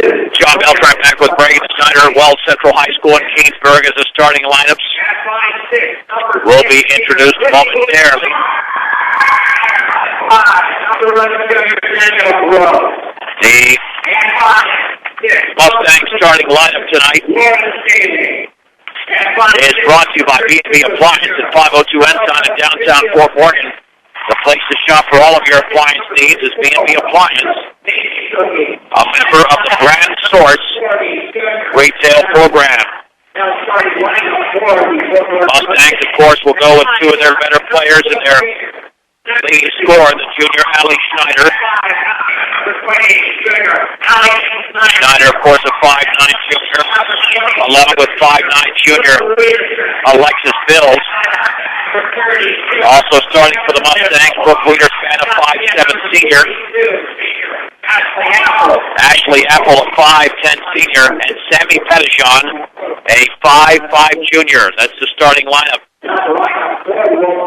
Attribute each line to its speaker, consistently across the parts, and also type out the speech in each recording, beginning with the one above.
Speaker 1: John Beltran back with Brady Snyder, Weld Central High School in Keensburg as the starting lineups will be introduced momentarily. The Mustang starting lineup tonight is brought to you by B&B Appliance at 502 Ensign in downtown Fort Morgan. The place to shop for all of your appliance needs is B&B Appliance, a member of the Brand Source retail program. Mustangs, of course, will go with two of their better players in their lead scorer, the junior Allie Schneider. Schneider, of course, a 5'9" junior, along with 5'9" junior Alexis Bills. Also starting for the Mustangs, Brooke Wiederspan, a 5'7" senior. Ashley Apple, a 5'10" senior, and Sammy Pettichon, a 5'5" junior. That's the starting lineup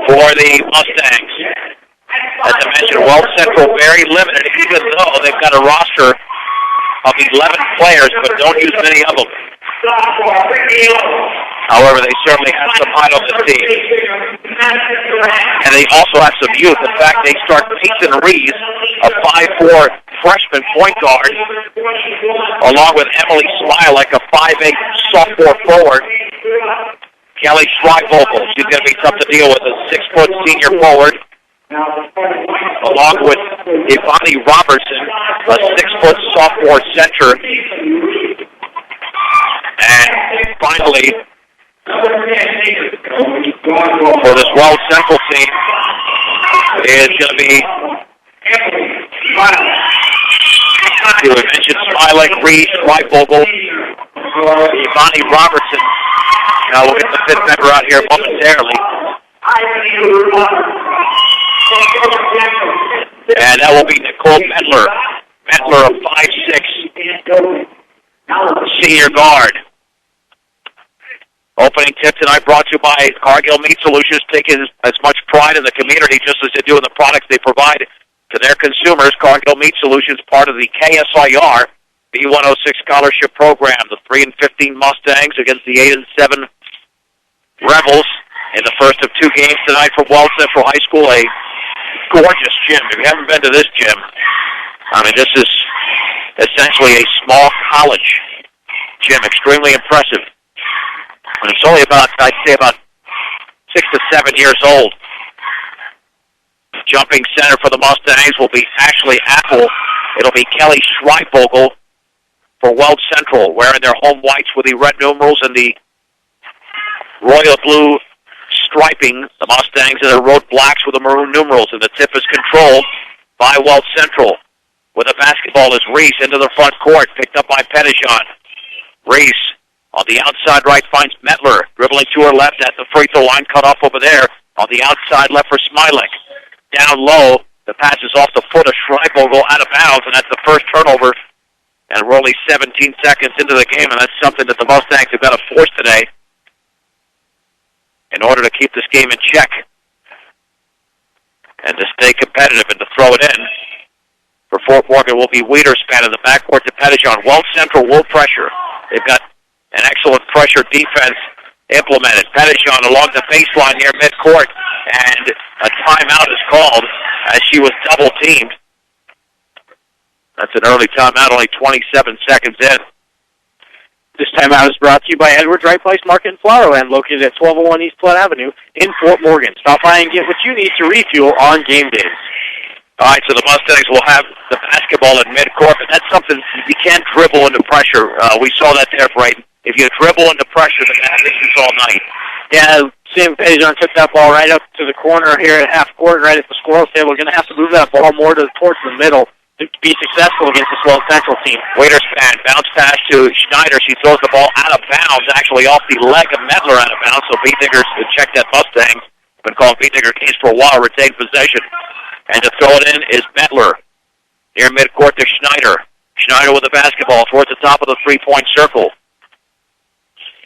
Speaker 1: for the Mustangs. As I mentioned, Weld Central very limited, even though they've got a roster of 11 players, but don't use many of them. However, they certainly have some height on the team. And they also have some youth. In fact, they start Mason Rees, a 5'4" freshman point guard, along with Emily Smilek, a 5'8" sophomore forward. Kelly Schreibvogel, she's going to be tough to deal with, a 6-foot senior forward, along with Ivani Robertson, a 6-foot sophomore center. And finally, for this Weld Central team, is going to be, we mentioned Smilek, Reed, Schreibvogel, Ivani Robertson. Now we'll get the fifth member out here momentarily. And that will be Nicole Medler. Medler, a 5'6" senior guard. Opening tip tonight brought to you by Cargill Meat Solutions, taking as much pride in the community just as they do in the products they provide to their consumers. Cargill Meat Solutions, part of the KSIR B106 scholarship program. The 3-15 Mustangs against the 8-7 Rebels in the first of two games tonight from Weld Central High School. A gorgeous gym. If you haven't been to this gym, I mean, this is essentially a small college gym. Extremely impressive. And it's only about, I'd say, about 6 to 7 years old. Jumping center for the Mustangs will be Ashley Apple. It'll be Kelly Schreibvogel for Weld Central, wearing their home whites with the red numerals and the royal blue striping. The Mustangs in their road blacks with the maroon numerals, and the tip is controlled by Weld Central. With the basketball is Reese into the front court, picked up by Pettichon. Reese on the outside right finds Metler, dribbling to her left at the free throw line, cut off over there. On the outside left for Smilek. Down low, the pass is off the foot of Schreibvogel, out of bounds, and that's the first turnover. And we're only 17 seconds into the game, and that's something that the Mustangs have got to force today in order to keep this game in check and to stay competitive and to throw it in. For Fort Morgan will be Wiederspan in the backcourt to Pettichon. Weld Central will pressure. They've got an excellent pressure defense implemented. Pettichon along the baseline near midcourt, and a timeout is called as she was double-teamed. That's an early timeout, only 27 seconds in.
Speaker 2: This timeout is brought to you by Edwards Wright Place Market in Flowerland, located at 1201 East Platte Avenue in Fort Morgan. Stop by and get what you need to refuel on game days.
Speaker 1: All right, so the Mustangs will have the basketball in midcourt, but that's something you can't dribble into pressure. We saw that there, Brayden. If you dribble into pressure, then that happens all night.
Speaker 2: Yeah, Sam Pettichon took that ball right up to the corner here at half court, right at the squirrel table. We're going to have to move that ball more towards the middle to be successful against this Weld Central team.
Speaker 1: Wiederspan, bounce pass to Schneider. She throws the ball out of bounds, actually off the leg of Medler out of bounds, so Beetniger to check that Mustang. Been called Beetniger case for a while, retained possession. And to throw it in is Medler. Near midcourt to Schneider. Schneider with the basketball towards the top of the three-point circle.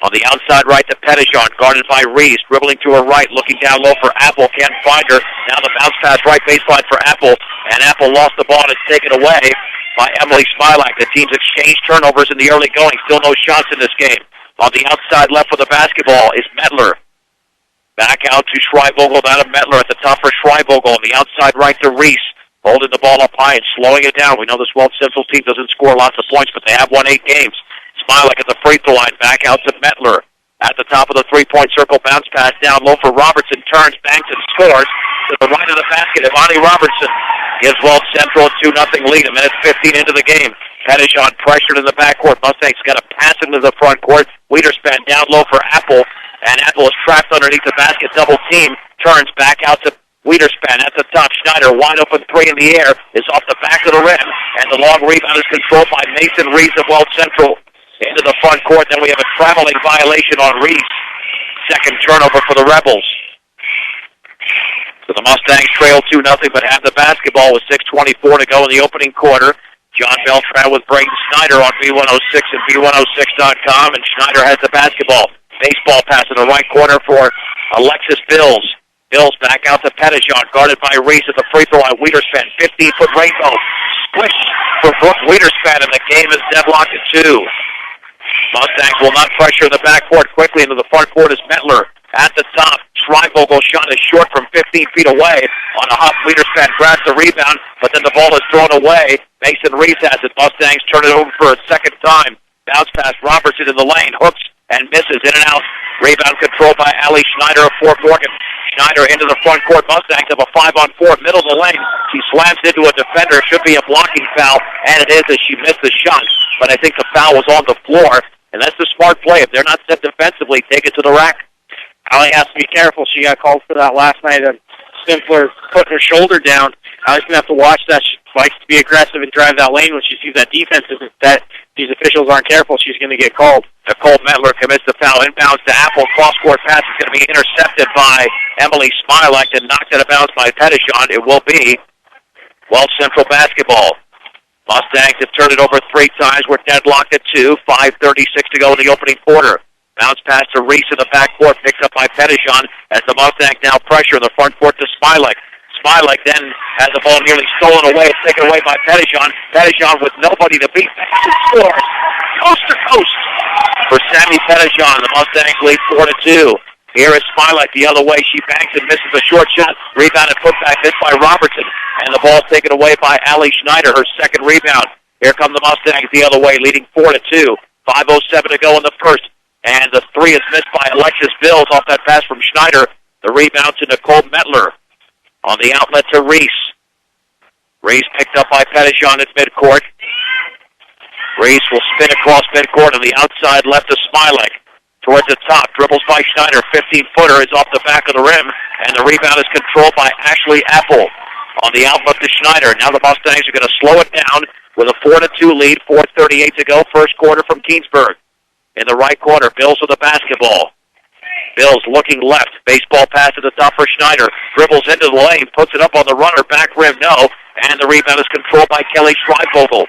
Speaker 1: On the outside right to Pettichon, guarded by Reese, dribbling to her right, looking down low for Apple, can't find her. Now the bounce pass right baseline for Apple, and Apple lost the ball and it's taken away by Emily Smilak. The teams exchange turnovers in the early going. Still no shots in this game. On the outside left with the basketball is Mettler. Back out to Schreibvogel, down to Mettler at the top for Schreibvogel. On the outside right to Reese. Holding the ball up high and slowing it down. We know this Weld Central team doesn't score lots of points, but they have won 8 games. Smilak at the free throw line. Back out to Mettler. At the top of the three-point circle, bounce pass down low for Robertson. Turns, banks, and scores. To the right of the basket, Ivani Robertson gives Weld Central a 2-0 lead. A minute 15 into the game. Pettijohn pressured in the backcourt. Mustangs got to pass into the front court. Wiederspan down low for Apple. And Apple is trapped underneath the basket. Double team. Turns back out to Wiederspan at the top. Schneider, wide open three in the air, is off the back of the rim. And the long rebound is controlled by Mason Reese of Weld Central. Into the front court. Then we have a traveling violation on Reese. Second turnover for the Rebels. So the Mustangs trail 2-0, but have the basketball with 6:24 to go in the opening quarter. John Beltran with Braden Schneider on B106 and B106.com, and Schneider has the basketball. Baseball pass in the right corner for Alexis Bills. Bills back out to Pettijohn, guarded by Reese at the free throw line. Wiederspan, 15-foot rainbow. Squish for Brooke Wiederspan, and the game is deadlocked at 2. Mustangs will not pressure in the backcourt. Quickly into the front court is Mettler. At the top, Schreibvogel shot is short from 15 feet away. On a hop, Wiederspan grabs the rebound, but then the ball is thrown away. Mason Reese has it. Mustangs turn it over for a second time. Bounce pass Robertson in the lane. Hooks and misses in and out. Rebound controlled by Allie Schneider of Fort Morgan. Schneider into the front court. Mustangs have a 5-on-4 middle of the lane. She slams into a defender. It should be a blocking foul, and it is as she missed the shot. But I think the foul was on the floor, and that's the smart play. If they're not set defensively, take it to the rack.
Speaker 2: Allie has to be careful. She got called for that last night. Simpler putting her shoulder down. Allie's going to have to watch that. She likes to be aggressive and drive that lane when she sees that defense. If that these officials aren't careful, she's going to get called.
Speaker 1: Nicole Mettler commits the foul. Inbounds to Apple. Cross-court pass is going to be intercepted by Emily Smilak and knocked out of bounds by Pettijohn. It will be Weld Central basketball. Mustangs have turned it over 3 times. We're deadlocked at 2. 5:36 to go in the opening quarter. Bounce pass to Reese in the backcourt, picked up by Pettijohn as the Mustangs now pressure in the front court to Smilak. Smilak then has the ball nearly stolen away. It's taken away by Pettijohn. Pettijohn with nobody to beat. Scores coast to coast for Sammy Pettijohn. The Mustangs lead 4-2. Here is Smilak the other way. She banks and misses a short shot. Rebound and putback missed by Robertson. And the ball taken away by Allie Schneider, her second rebound. Here come the Mustangs the other way, leading 4-2. 5:07 to go in the first. And the three is missed by Alexis Bills off that pass from Schneider. The rebound to Nicole Mettler. On the outlet to Reese. Reese picked up by Pettijohn at midcourt. Reese will spin across midcourt on the outside left to Smilak. Towards the top, dribbles by Schneider. 15-footer is off the back of the rim. And the rebound is controlled by Ashley Apple. On the outlet to Schneider. Now the Mustangs are going to slow it down with a 4-2 lead. 4:38 to go. First quarter from Keensburg. In the right corner, Bills with the basketball. Bills looking left. Baseball pass at the top for Schneider. Dribbles into the lane, puts it up on the runner. Back rim, no. And the rebound is controlled by Kelly Schreibvogel.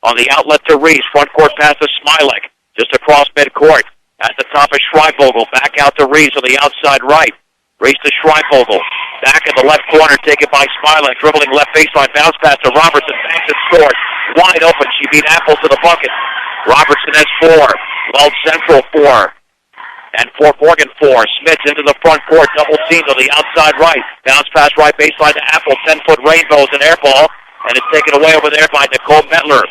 Speaker 1: On the outlet to Reese. Front court pass to Smilak. Just across midcourt. At the top is Schreibvogel. Back out to Reese on the outside right. Reese to Schreibvogel. Back in the left corner, taken by Smilak. Dribbling left baseline. Bounce pass to Robertson. Banks and scores. Wide open. She beat Apple to the bucket. Robertson has 4. Weld Central 4. And Fort Morgan 4. Smith into the front court. Double teamed on the outside right. Bounce pass right baseline to Apple. 10-foot rainbows and air ball. And it's taken away over there by Nicole Mettler.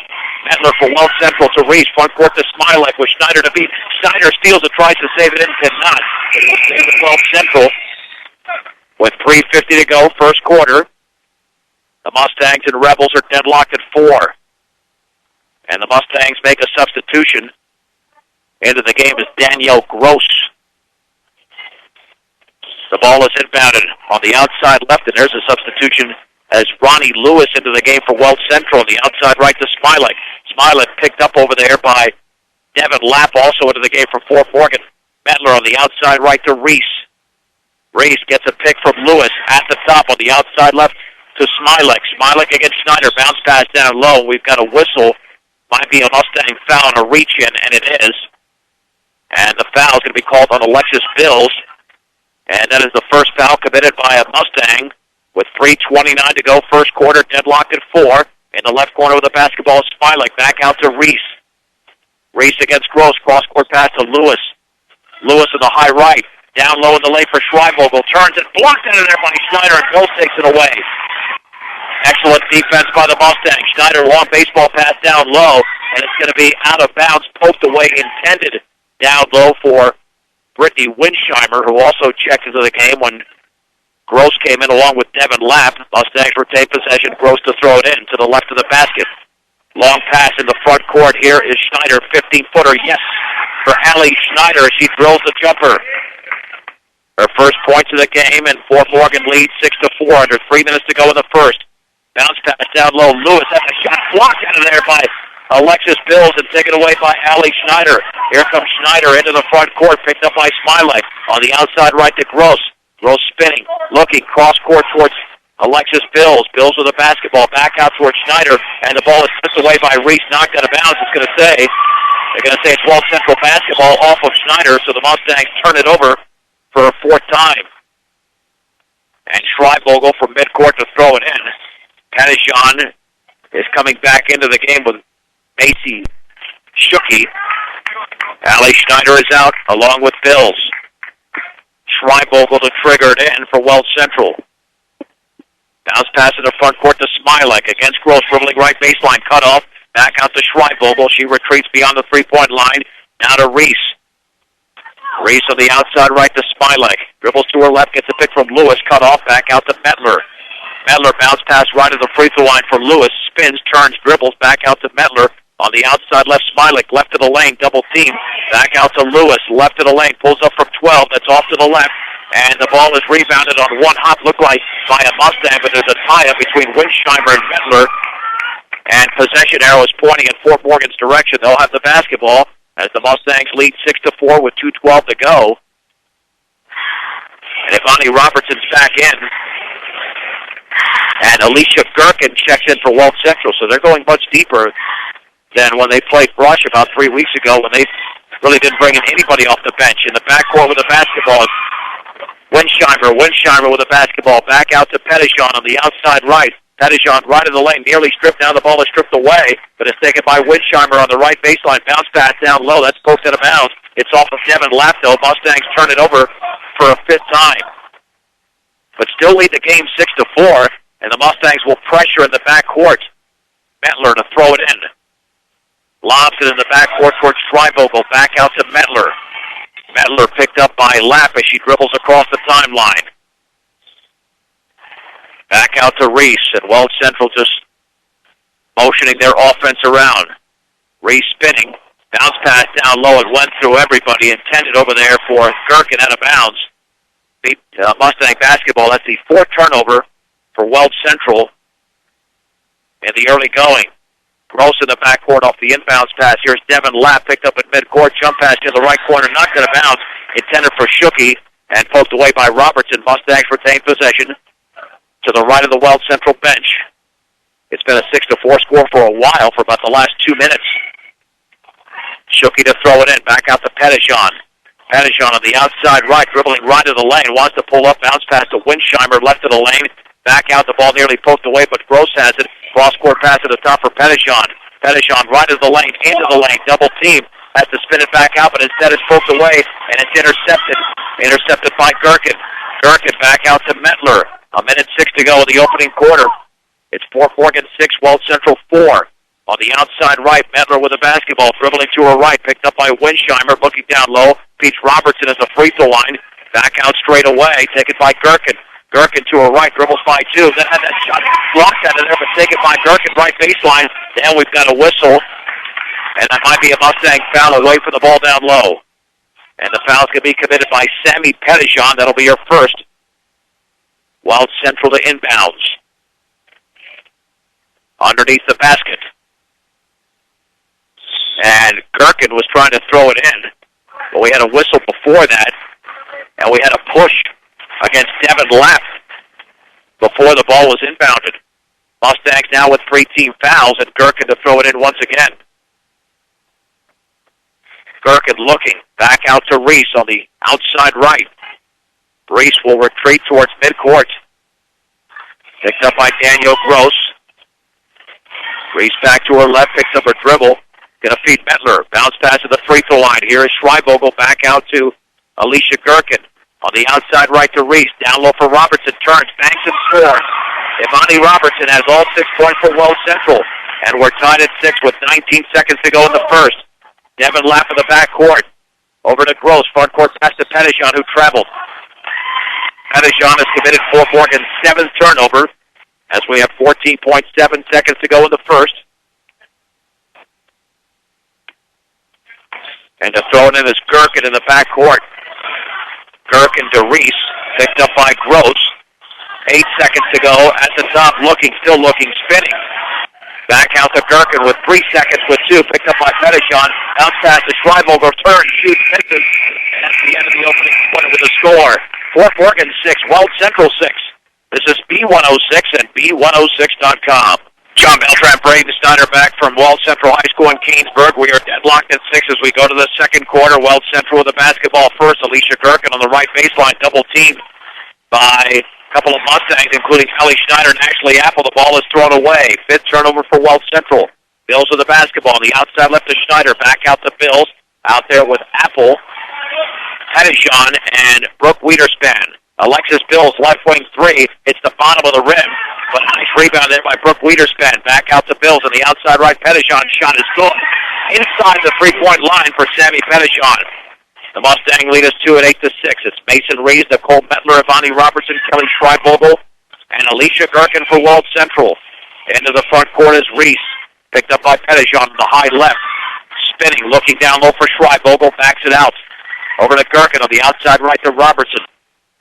Speaker 1: Mettler for Weld Central to Reese. Front court to Smilak with Schneider to beat. Schneider steals it, tries to save it in, cannot. Save it Weld Central. With 3:50 to go, first quarter. The Mustangs and Rebels are deadlocked at 4. And the Mustangs make a substitution. Into the game is Danielle Gross. The ball is inbounded on the outside left, and there's a substitution as Ronnie Lewis into the game for Weld Central on the outside right to Smilak. Smilak picked up over there by Devin Lapp, also into the game for Fort Morgan. Mettler on the outside right to Reese. Reese gets a pick from Lewis at the top on the outside left to Smilak. Smilak against Schneider, bounce pass down low. We've got a whistle. Might be a Mustang foul and a reach-in, and it is. And the foul is going to be called on Alexis Bills. And that is the first foul committed by a Mustang with 3:29 to go, first quarter, deadlocked at 4. In the left corner with the basketball is Smilek. Back out to Reese. Reese against Gross. Cross-court pass to Lewis. Lewis in the high right. Down low in the lane for Schreibvogel. Turns it. Blocked out of there by Schneider, and Gross takes it away. Excellent defense by the Mustangs. Schneider, long baseball pass down low, and it's going to be out of bounds, poked away, intended down low for Brittany Winsheimer, who also checked into the game when Gross came in along with Devin Lapp. Mustangs retain possession. Gross to throw it in to the left of the basket. Long pass in the front court. Here is Schneider, 15-footer. Yes, for Allie Schneider. She drills the jumper. Her first points of the game, and Fort Morgan leads 6-4 under 3 minutes to go in the first. Bounce pass down low. Lewis has a shot blocked out of there by Alexis Bills and taken away by Allie Schneider. Here comes Schneider into the front court, picked up by Smilek. On the outside right to Gross. Gross spinning, looking, cross court towards Alexis Bills. Bills with the basketball, back out towards Schneider, and the ball is tipped away by Reese, knocked out of bounds. They're going to say it's Weld Central basketball off of Schneider, so the Mustangs turn it over for a fourth time. And Schreibvogel from midcourt to throw it in. Pettijohn is coming back into the game with Macy Schucke. Allie Schneider is out along with Bills. Schreibvogel to trigger it in for Weld Central. Bounce pass in the front court to Smilek against Gross, dribbling right baseline, cut off. Back out to Schreibvogel. She retreats beyond the three-point line. Now to Reese. Reese on the outside right to Smilek. Dribbles to her left, gets a pick from Lewis, cut off. Back out to Mettler. Mettler bounce pass right at the free throw line for Lewis. Spins, turns, dribbles, back out to Mettler. On the outside left, Smilek, left to the lane, double team. Back out to Lewis, left to the lane, pulls up from 12, that's off to the left. And the ball is rebounded on one hop, looked like by a Mustang, but there's a tie-up between Winsheimer and Mettler. And possession arrow is pointing in Fort Morgan's direction. They'll have the basketball as the Mustangs lead 6-4 with 2:12 to go. And Ivani Robertson's back in. And Alicia Gherkin checks in for Weld Central, so they're going much deeper than when they played Brush about 3 weeks ago when they really didn't bring in anybody off the bench. In the backcourt with the basketball, Winsheimer with the basketball. Back out to Pettijohn on the outside right. Pettijohn right in the lane, nearly stripped down. The ball is stripped away, but it's taken by Winsheimer on the right baseline. Bounce pass down low. That's poked out of bounds. It's off of Devin Lapto. Mustangs turn it over for a fifth time. But still lead the game 6-4, and the Mustangs will pressure in the backcourt. Mettler to throw it in. Lobs it in the backcourt towards Schreibvogel. Back out to Mettler. Mettler picked up by Lapp as she dribbles across the timeline. Back out to Reese, and Weld Central just motioning their offense around. Reese spinning. Bounce pass down low. It went through everybody. Intended over there for Gherkin out of bounds. Beat Mustang basketball. That's the fourth turnover for Weld Central in the early going. Gross in the backcourt off the inbounds pass. Here's Devin Lapp, picked up at midcourt. Jump pass to the right corner, knocked out of bounds. Intended for Schucke and poked away by Robertson. Mustangs retain possession to the right of the Weld Central bench. It's been a 6-4 score for a while, for about the last 2 minutes. Schucke to throw it in, back out to Pettijohn. Pettijohn on the outside right, dribbling right to the lane, wants to pull up, bounce pass to Winsheimer, left to the lane. Back out, the ball nearly poked away, but Gross has it. Cross-court pass at the top for Pettijohn. Pettijohn right of the lane, into the lane, double team. Has to spin it back out, but instead it's poked away, and it's intercepted. Intercepted by Gherkin. Gherkin back out to Mettler. 1:06 to go in the opening quarter. It's Fort Morgan 6, Weld Central 4. On the outside right, Mettler with the basketball, dribbling to her right, picked up by Winsheimer, looking down low. Peach Robertson is the free throw line. Back out straight away, taken by Gherkin. Gherkin to her right, dribbles by two. Then had that shot blocked out of there, but taken by Gherkin, right baseline. Then we've got a whistle, and that might be a Mustang foul away from the ball down low. And the foul's going to be committed by Sammy Pettijohn. That'll be her first. Weld Central to inbounds. Underneath the basket. And Gherkin was trying to throw it in, but we had a whistle before that, and we had a push against Devin Lapp before the ball was inbounded. Mustangs now with 3 team fouls, and Gherkin to throw it in once again. Gherkin looking, back out to Reese on the outside right. Reese will retreat towards midcourt. Picked up by Daniel Gross. Reese back to her left, picks up her dribble. Gonna feed Mettler. Bounce pass to the free throw line. Here is Schreibogel back out to Alicia Gerken. On the outside right to Reese. Down low for Robertson. Turns, banks, and scores. Imani Robertson has all 6 points for Weld Central. And we're tied at 6 with 19 seconds to go in the first. Devin Lapp in the backcourt. Over to Gross. Front court pass to Pettijohn, who traveled. Pettijohn has committed Fort Morgan's 7th turnover as we have 14.7 seconds to go in the first. And to throw it in is Gerken in the backcourt. Gerken to Reese, picked up by Gross. 8 seconds to go at the top, still looking, spinning. Back out to Gerken with 3 seconds with 2, picked up by Pettijohn. Bounce pass to Schreibogel, turn, shoots, misses. And that's the end of the opening quarter with a score. Fort Morgan 6, Weld Central 6. This is B106 and B106.com. John Beltran, Braden Snyder back from Weld Central High School in Keansburg. We are deadlocked at 6 as we go to the second quarter. Weld Central with the basketball first. Alicia Gerken on the right baseline, double teamed by a couple of Mustangs, including Ellie Schneider and Ashley Apple. The ball is thrown away. 5th turnover for Weld Central. Bills with the basketball. On the outside left to Schneider. Back out to Bills. Out there with Apple, Pettijohn, and Brooke Wiederspan. Alexis Bills, left wing 3. It's the bottom of the rim. But nice rebound there by Brooke Wiederspan. Back out to Bills on the outside right. Pettijohn shot is good. Inside the 3-point line for Sammy Pettijohn. The Mustang lead us 2 at 8 to 6. It's Mason Reeves, Nicole Mettler, Ivani Robertson, Kelly Schreibogel, and Alicia Gerken for Weld Central. Into the front court is Reese. Picked up by Pettijohn on the high left. Spinning, looking down low for Schreibogel. Backs it out. Over to Gerken on the outside right to Robertson.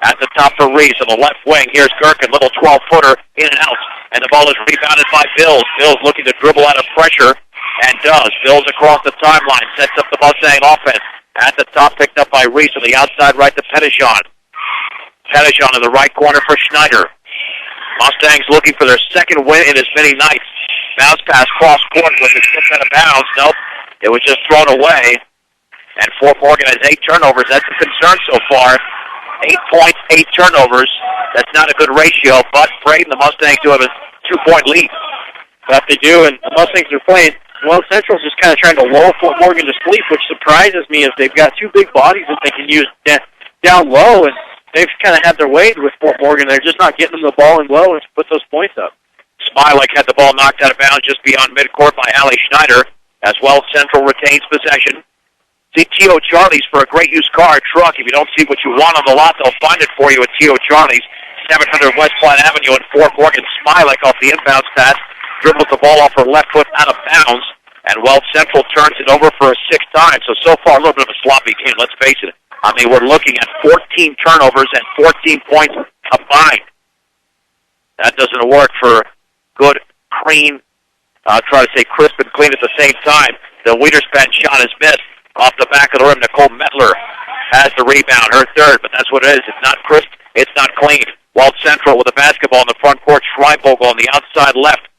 Speaker 1: At the top for Reese on the left wing. Here's Gerken, little 12-footer, in and out. And the ball is rebounded by Bills. Bills looking to dribble out of pressure, and does. Bills across the timeline, sets up the Mustang offense. At the top, picked up by Reese on the outside right to Pettijohn. Pettijohn in the right corner for Schneider. Mustangs looking for their second win in as many nights. Bounce pass cross court was it tipped out of bounds. Nope, it was just thrown away. And Fort Morgan has 8 turnovers. That's a concern so far. 8 points, 8 turnovers. That's not a good ratio, but Braden, the Mustangs do have a 2-point lead.
Speaker 2: But they do, and the Mustangs are playing. Weld Central's just kind of trying to lull Fort Morgan to sleep, which surprises me as they've got 2 big bodies that they can use down low, and they've kind of had their way with Fort Morgan. They're just not getting them the ball in low and put those points up.
Speaker 1: Smilek had the ball knocked out of bounds just beyond midcourt by Allie Schneider as Weld Central retains possession. See T.O. Charlie's for a great used car or truck. If you don't see what you want on the lot, they'll find it for you at T.O. Charlie's, 700 West Platte Avenue in Fort Morgan. Smilek off the inbounds pass, dribbles the ball off her left foot out of bounds, and Weld Central turns it over for a 6th time. So far, a little bit of a sloppy game, let's face it. I mean, we're looking at 14 turnovers and 14 points combined. That doesn't work for good, clean, try to say crisp and clean at the same time. The Wiederspan shot is missed. Off the back of the rim, Nicole Mettler has the rebound, her 3rd, but that's what it is. It's not crisp, it's not clean. Weld Central with the basketball in the front court. Schreibogel on the outside left.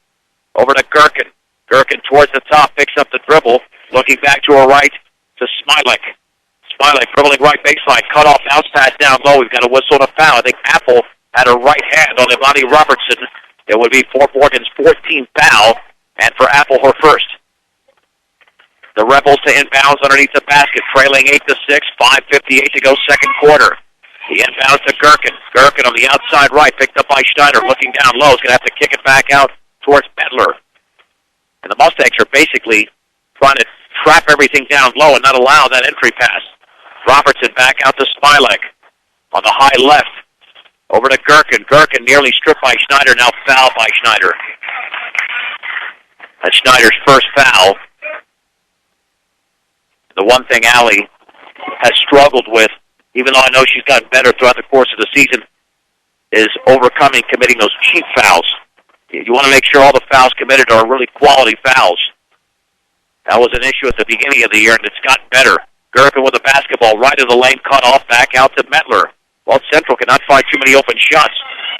Speaker 1: Over to Gerken. Gerken towards the top, picks up the dribble. Looking back to her right to Smilek. Smilek dribbling right baseline. Cut off, bounce pass down low. We've got a whistle and a foul. I think Apple had a right hand on Imani Robertson. It would be Fort Morgan's 14th foul, and for Apple, her 1st. The Rebels to inbounds underneath the basket, trailing 8 to 6, 5:58 to go, second quarter. The inbounds to Gerken. Gerken on the outside right, picked up by Schneider, looking down low. Is going to have to kick it back out towards Mettler. And the Mustangs are basically trying to trap everything down low and not allow that entry pass. Robertson back out to Smilek on the high left. Over to Gerken. Gerken nearly stripped by Schneider, now fouled by Schneider. That's Schneider's 1st foul. The one thing Allie has struggled with, even though I know she's gotten better throughout the course of the season, is overcoming committing those cheap fouls. You want to make sure all the fouls committed are really quality fouls. That was an issue at the beginning of the year, and it's gotten better. Gerken with the basketball, right of the lane, cut off, back out to Mettler. Weld Central cannot find too many open shots.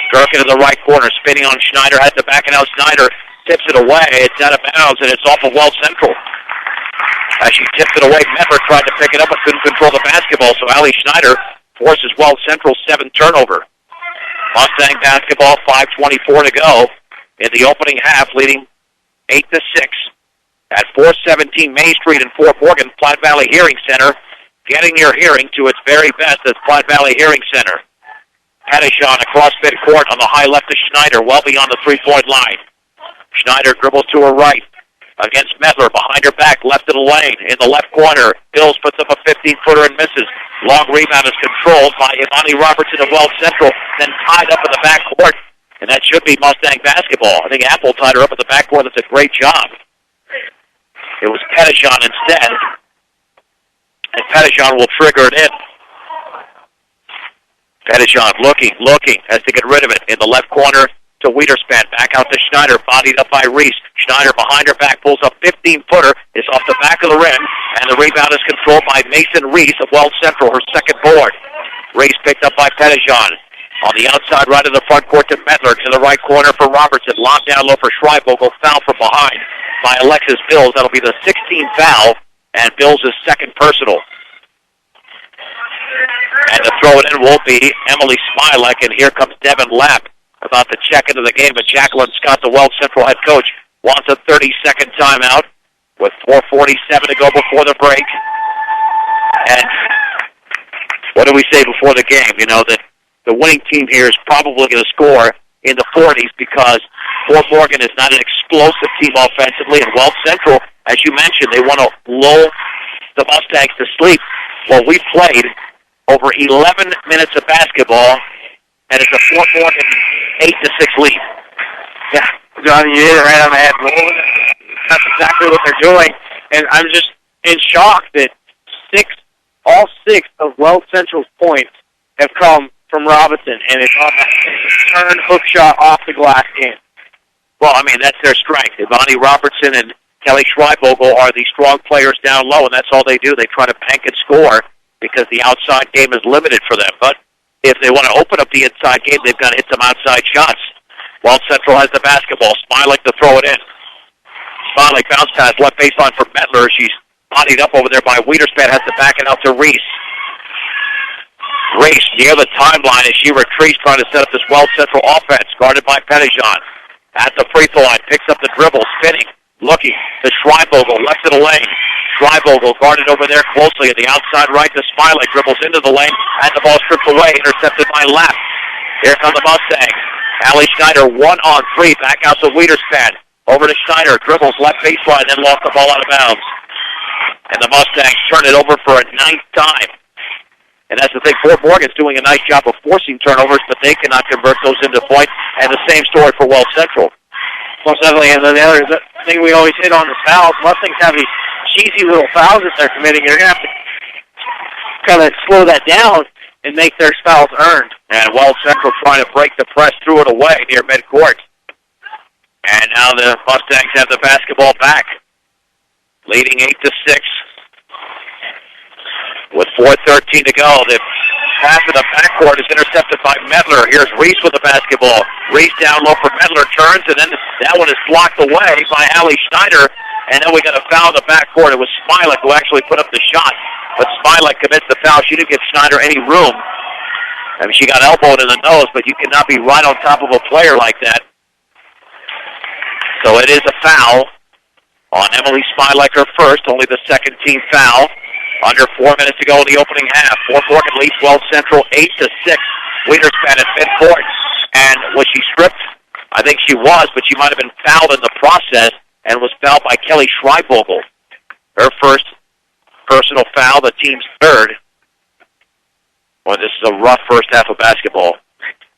Speaker 1: Gerken in the right corner, spinning on Schneider, has to back it out. Schneider tips it away. It's out of bounds, and it's off of Weld Central. As she tipped it away, Mettler tried to pick it up but couldn't control the basketball, so Allie Schneider forces Weld Central's 7th turnover. Mustang basketball, 5:24 to go in the opening half, leading 8-6. At 417 Main Street in Fort Morgan, Platte Valley Hearing Center, getting your hearing to its very best at Platte Valley Hearing Center. Pettichon across midcourt on the high left of Schneider, well beyond the three-point line. Schneider dribbles to her right against Mettler, behind her back, left of the lane. In the left corner, Bills puts up a 15-footer and misses. Long rebound is controlled by Imani Robertson of Weld Central, then tied up in the backcourt, and that should be Mustang basketball. I think Apple tied her up at the backcourt. That's a great job. It was Pettichon instead, and Pettichon will trigger it in. Pettichon looking, has to get rid of it. In the left corner to Wiederspan, back out to Schneider, bodied up by Reese. Schneider behind her back, pulls up 15-footer, is off the back of the rim, and the rebound is controlled by Mason Reese of Weld Central, her second board. Reese picked up by Pettichon. On the outside, right in the front court to Mettler, to the right corner for Robertson. Locked down low for Schreibvogel, foul from behind by Alexis Bills. That'll be the 16th foul, and Bills' second personal. And to throw it in will be Emily Smilek, and here comes Devin Lapp about to check into the game. But Jacqueline Scott, the Weld Central head coach, wants a 30-second timeout with 4:47 to go before the break. And what did we say before the game? You know, that the winning team here is probably going to score in the 40s because Fort Morgan is not an explosive team offensively, and Weld Central, as you mentioned, they want to lull the Mustangs to sleep. Well, we played over 11 minutes of basketball, and it's a Fort Morgan 8-6 lead.
Speaker 2: Yeah, Johnny, you hit it right on the head. That's exactly what they're doing, and I'm just in shock that all six of Weld Central's points have come from Robinson, and it's on that turn hook shot off the glass in.
Speaker 1: Well, I mean, that's their strength. Imani Robertson and Kelly Schreibvogel are the strong players down low, and that's all they do. They try to bank and score because the outside game is limited for them. But if they want to open up the inside game, they've got to hit some outside shots. Weld Central has the basketball. Smilek to throw it in. Smilek bounce pass, left baseline for Mettler. She's bodied up over there by Wiederspan, has to back it out to Reese. Reese near the timeline as she retreats, trying to set up this Weld Central offense, guarded by Pettichon. At the free throw line, picks up the dribble, spinning, looking to Schreibvogel, left of the lane. Schreibvogel guarded over there closely at the outside right to Smilek, dribbles into the lane, and the ball stripped away, intercepted by Lapp. Here come the Mustangs. Allie Schneider, 1-on-3, back out to Wiederspan. Over to Schneider, dribbles left baseline, then lost the ball out of bounds. And the Mustangs turn it over for a ninth time. And that's the thing, Fort Morgan's doing a nice job of forcing turnovers, but they cannot convert those into points. And the same story for Weld Central.
Speaker 2: Most definitely, and then the other thing we always hit on the fouls. Mustangs have these cheesy little fouls that they're committing. You're going to have to kind of slow that down and make their fouls earned.
Speaker 1: And Weld Central trying to break the press, threw it away near midcourt. And now the Mustangs have the basketball back, leading 8-6. With 4:13 to go, the pass in the backcourt is intercepted by Mettler. Here's Reese with the basketball. Reese down low for Mettler, turns, and then that one is blocked away by Allie Schneider. And then we got a foul in the backcourt. It was Smilek who actually put up the shot. But Smilek commits the foul. She didn't give Schneider any room. I mean, she got elbowed in the nose, but you cannot be right on top of a player like that. So it is a foul on Emily Smilek, her first, only the second team foul. Under 4 minutes to go in the opening half. Fort Morgan leads Weld Central 8-6. Wiederspan at midcourt. And was she stripped? I think she was, but she might have been fouled in the process and was fouled by Kelly Schreibvogel. Her first personal foul, the team's third. Boy, this is a rough first half of basketball.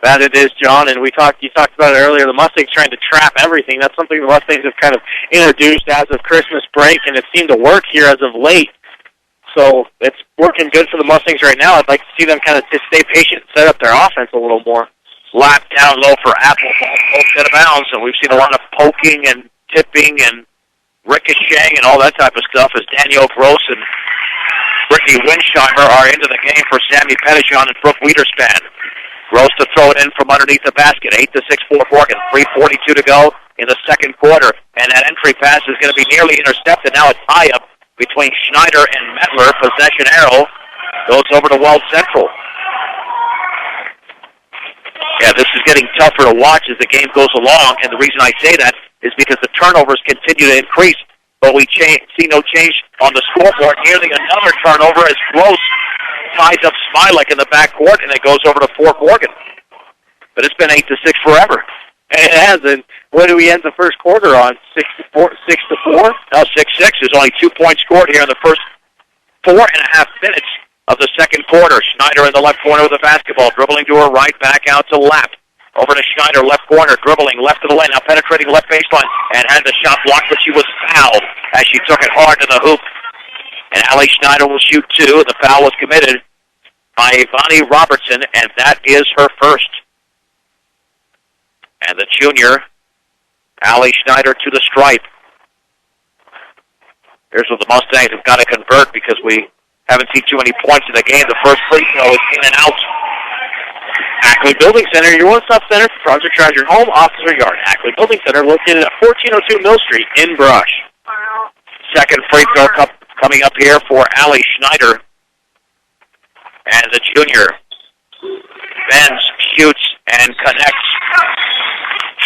Speaker 2: That it is, John, and you talked about it earlier, the Mustangs trying to trap everything. That's something the Mustangs have kind of introduced as of Christmas break, and it seemed to work here as of late. So it's working good for the Mustangs right now. I'd like to see them kind of just stay patient and set up their offense a little more.
Speaker 1: Slap down low for Apple, ball poked out of bounds, and we've seen a lot of poking and tipping and ricocheting and all that type of stuff as Danielle Gross and Brittany Winsheimer are into the game for Sammy Pettichon and Brooke Wiederspan. Gross to throw it in from underneath the basket. 8-6 Fort Morgan. 3:42 to go in the second quarter. And that entry pass is going to be nearly intercepted. Now a tie-up between Schneider and Mettler. Possession arrow goes over to Weld Central. Yeah, this is getting tougher to watch as the game goes along, and the reason I say that is because the turnovers continue to increase, but we see no change on the scoreboard. Nearly another turnover as Gross ties up Smilek in the backcourt, and it goes over to Fort Morgan. But it's been 8-6 forever.
Speaker 2: It has, and what do we end the first quarter on? 6-4?
Speaker 1: No, 6-6. There's only 2 points scored here in the first 4.5 minutes of the second quarter. Schneider in the left corner with the basketball, dribbling to her right, back out to Lapp. Over to Schneider, left corner, dribbling, left of the lane, now penetrating left baseline, and had the shot blocked, but she was fouled as she took it hard to the hoop. And Allie Schneider will shoot 2, and the foul was committed by Ivani Robertson, and that is her first. And the junior, Allie Schneider, to the stripe. Here's what the Mustangs have got to convert because we haven't seen too many points in the game. The first free throw is in and out.
Speaker 2: Ackley Building Center, your one-stop center for project around your home, office, or yard. Ackley Building Center, located at 1402 Mill Street in Brush.
Speaker 1: Second free throw coming up here for Allie Schneider. And the junior bends, shoots, and connects.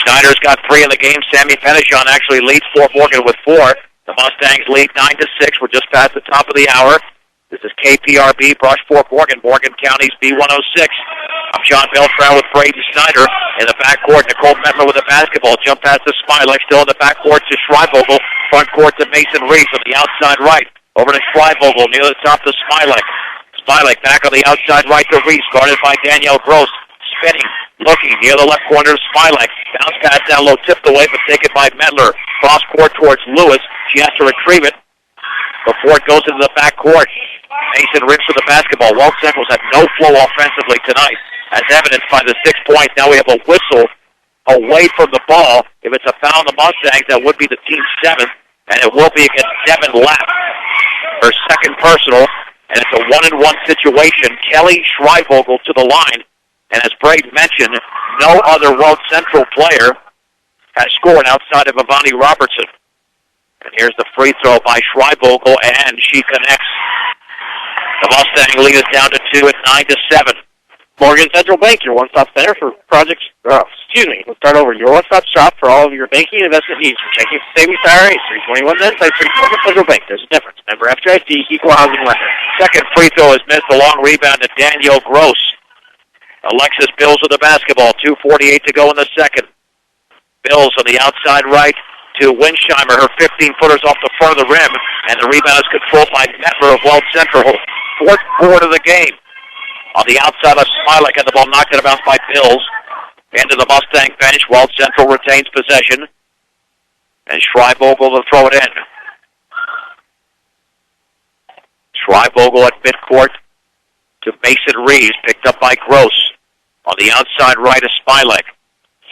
Speaker 1: Schneider's got 3 in the game. Sammy Pettijohn actually leads Fort Morgan with 4. The Mustangs lead 9-6. We're just past the top of the hour. This is KPRB, Brush, Fort Morgan, Morgan County's B106. I'm John Beltran with Braden Schneider in the backcourt. Nicole Metler with the basketball. Jump pass to Smilek, still in the backcourt to Schreibvogel. Front court to Mason Reeves on the outside right. Over to Schreibvogel, near the top to Smilek. Smilek back on the outside right to Reeves, guarded by Danielle Gross. Spinning, looking near the left corner to Smilek. Bounce pass down low, tipped away, but taken by Metler. Cross court towards Lewis. She has to retrieve it before it goes into the backcourt. Mason Reeves with the basketball. Weld Central's had no flow offensively tonight, as evidenced by the 6 points. Now we have a whistle away from the ball. If it's a foul on the Mustangs, that would be the team's 7th, and it will be against Devin Lapp. Her second personal, and it's a 1-and-1 situation. Kelly Schreibvogel to the line, and as Braden mentioned, no other Weld Central player has scored outside of Ivani Robertson. And here's the free throw by Schreibvogel, and she connects. The Mustang lead is down to 2 at 9-7.
Speaker 2: Morgan Central Bank, your one-stop center for projects. Let's start over. Your one-stop shop for all of your banking and investment needs. From checking, savings, IRAs, 321 then, type 3 Morgan Central Bank. There's a difference. Member FDIC, equal housing lender.
Speaker 1: Second free throw is missed. A long rebound to Danielle Gross. Alexis Bills with the basketball. 2:48 to go in the second. Bills on the outside right to Winsheimer. Her 15-footers off the front of the rim, and the rebound is controlled by Metler of Weld Central. Fourth board of the game. On the outside of Smilek, and the ball knocked out of bounds by Bills. Into the Mustang bench. Weld Central retains possession. And Schreibvogel to throw it in. Schreibvogel at midcourt to Mason Reeves, picked up by Gross. On the outside right is Smilek.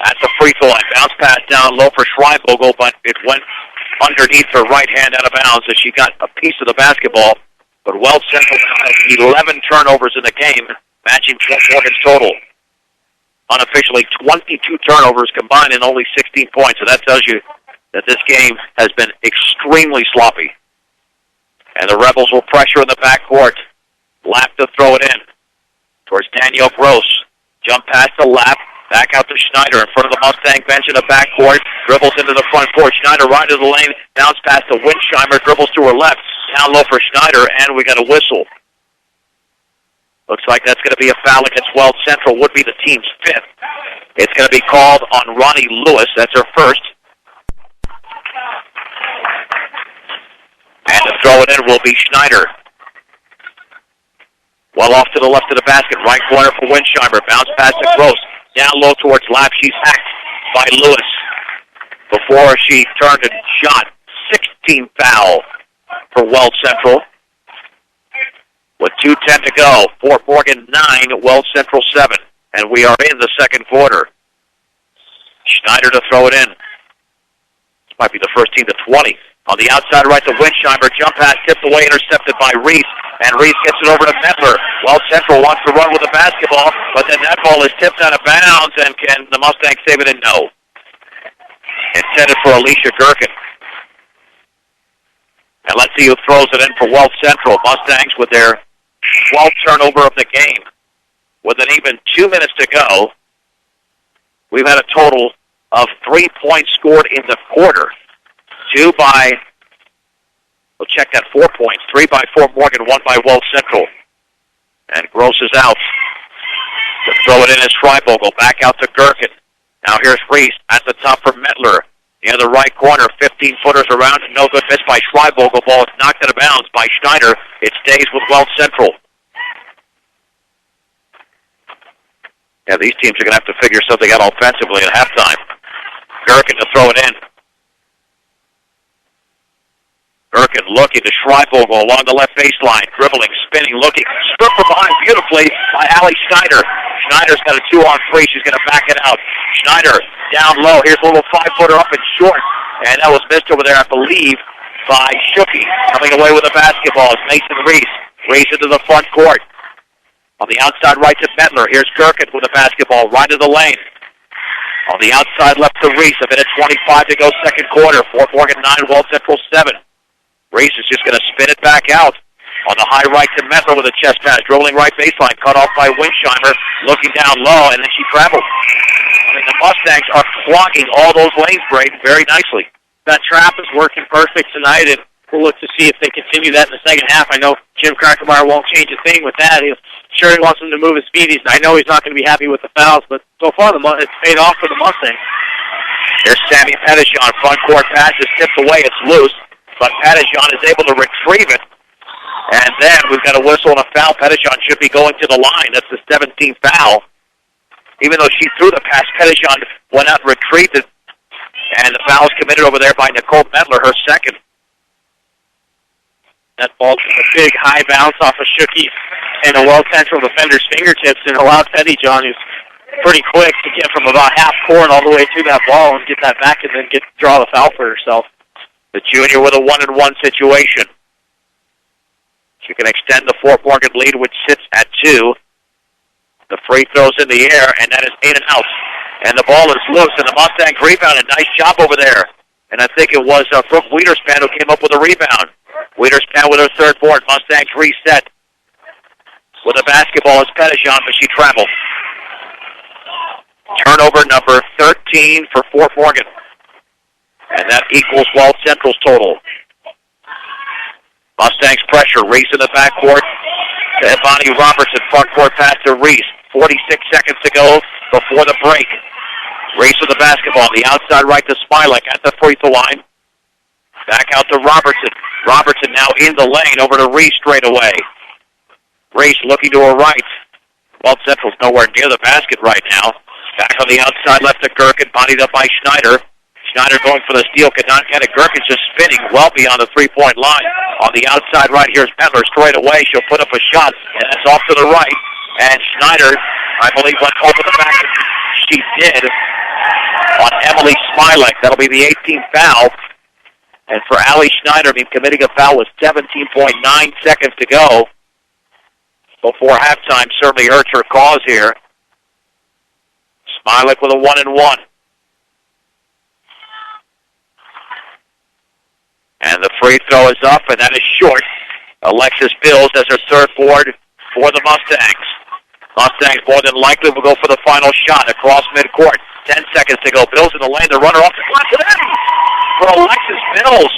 Speaker 1: At the free throw line. Bounce pass down low for Schreibvogel, but it went underneath her right hand out of bounds as she got a piece of the basketball. But Weld Central has 11 turnovers in the game, matching Fort Morgan's total. Unofficially, 22 turnovers combined and only 16 points. So that tells you that this game has been extremely sloppy. And the Rebels will pressure in the backcourt. Lapp to throw it in towards Danielle Gross. Jump pass to Lapp. Back out to Schneider in front of the Mustang bench in the backcourt. Dribbles into the front court. Schneider right to the lane. Bounce pass to Winsheimer. Dribbles to her left. Down low for Schneider, and we got a whistle. Looks like that's going to be a foul against Weld Central. Would be the team's 5th. It's going to be called on Ronnie Lewis. That's her first. And to throw it in will be Schneider. Well off to the left of the basket. Right corner for Winsheimer. Bounce pass to Gross. Down low towards Lapp. She's hacked by Lewis before she turned and shot. 16 foul for Weld Central. With 2:10 to go, Fort Morgan 9, Weld Central 7. And we are in the second quarter. Schneider to throw it in. This might be the first team to 20. On the outside right to Winsheimer. Jump pass tipped away, intercepted by Reese. And Reese gets it over to Metler. Weld Central wants to run with the basketball, but then that ball is tipped out of bounds, and can the Mustangs save it? And no. Intended for Alicia Gherkin. And let's see who throws it in for Weld Central. Mustangs with their 12th turnover of the game. With an even 2 minutes to go, we've had a total of 3 points scored in the quarter. We'll check that, 4 points. 3 by Fort Morgan, 1 by Weld Central. And Gross is out. To throw it in as Schreibogel. Back out to Gherkin. Now here's Reese at the top for Mettler. In the right corner, 15-footers around. No good miss by Schreibogel. Ball is knocked out of bounds by Schneider. It stays with Weld Central. Yeah, these teams are going to have to figure something out offensively at halftime. Gherkin to throw it in. Gherkin looking to Schreibogel along the left baseline. Dribbling, spinning, looking. Stripped from behind beautifully by Allie Schneider. Schneider's got a 2-on-3. She's going to back it out. Schneider down low. Here's a little 5-footer up and short. And that was missed over there, I believe, by Shuki. Coming away with the basketball is Mason Reese. Reese into the front court. On the outside right to Mettler. Here's Gherkin with the basketball right to the lane. On the outside left to Reese. A minute 25 to go second quarter. Fort Morgan 9, Weld Central 7. Reese is just going to spin it back out. On the high right to Mettler with a chest pass. Dribbling right baseline. Cut off by Winsheimer. Looking down low, and then she travels. I mean, the Mustangs are clogging all those lanes, Braden, very nicely.
Speaker 2: That trap is working perfect tonight, and we'll look to see if they continue that in the second half. I know Jim Krackemeyer won't change a thing with that. He wants him to move his feet. I know he's not going to be happy with the fouls, but so far it's paid off for the Mustangs.
Speaker 1: There's Sammy Pettijohn. Front court pass is tipped away. It's loose, but Pettijohn is able to retrieve it. And then we've got a whistle and a foul. Pettijohn should be going to the line. That's the 17th foul. Even though she threw the pass, Pettijohn went out and retrieved it. And the foul is committed over there by Nicole Mettler, her second.
Speaker 2: That ball took a big high bounce off of Shuki and a Weld Central defender's fingertips and allowed Pettijohn, who's pretty quick, to get from about half court all the way to that ball and get that back and then draw the foul for herself.
Speaker 1: The junior with a 1-and-1 situation. She can extend the Fort Morgan lead, which sits at 2. The free throw's in the air, and that is 8 and out. And the ball is loose, and the Mustangs rebounded. Nice job over there. And I think it was Brooke Wiederspan who came up with a rebound. Wiederspan with her third board. Mustangs reset. With the basketball is Pettijohn, but she traveled. Turnover number 13 for Fort Morgan. And that equals Weld Central's total. Mustangs pressure. Reese in the backcourt to Ebony Robertson. Front court pass to Reese. 46 seconds to go before the break. Reese with the basketball. The outside right to Smilek at the free throw line. Back out to Robertson. Robertson now in the lane over to Reese straight away. Reese looking to her right. Weld Central's nowhere near the basket right now. Back on the outside left to Gherkin. Bodied up by Schneider. Schneider going for the steal, could not get it. Gherkin's just spinning well beyond the three-point line. On the outside right, here's Mettler straight away. She'll put up a shot, and that's off to the right. And Schneider, I believe, went over the back. She did on Emily Smilek. That'll be the 18th foul. And for Allie Schneider, committing a foul with 17.9 seconds to go before halftime certainly hurts her cause here. Smilek with a 1-and-1. And the free throw is up, and that is short. Alexis Bills has her third board for the Mustangs. Mustangs more than likely will go for the final shot across midcourt. 10 seconds to go. Bills in the lane. The runner off the glass and in for Alexis Bills.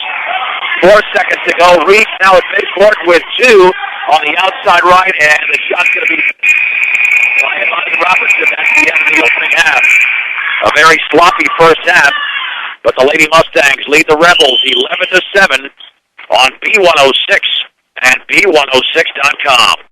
Speaker 1: 4 seconds to go. Reese now at midcourt with 2 on the outside right, and the shot's going to be by Ebony Robertson. That's the end of the opening half. A very sloppy first half. But the Lady Mustangs lead the Rebels 11-7 on B106 and B106.com.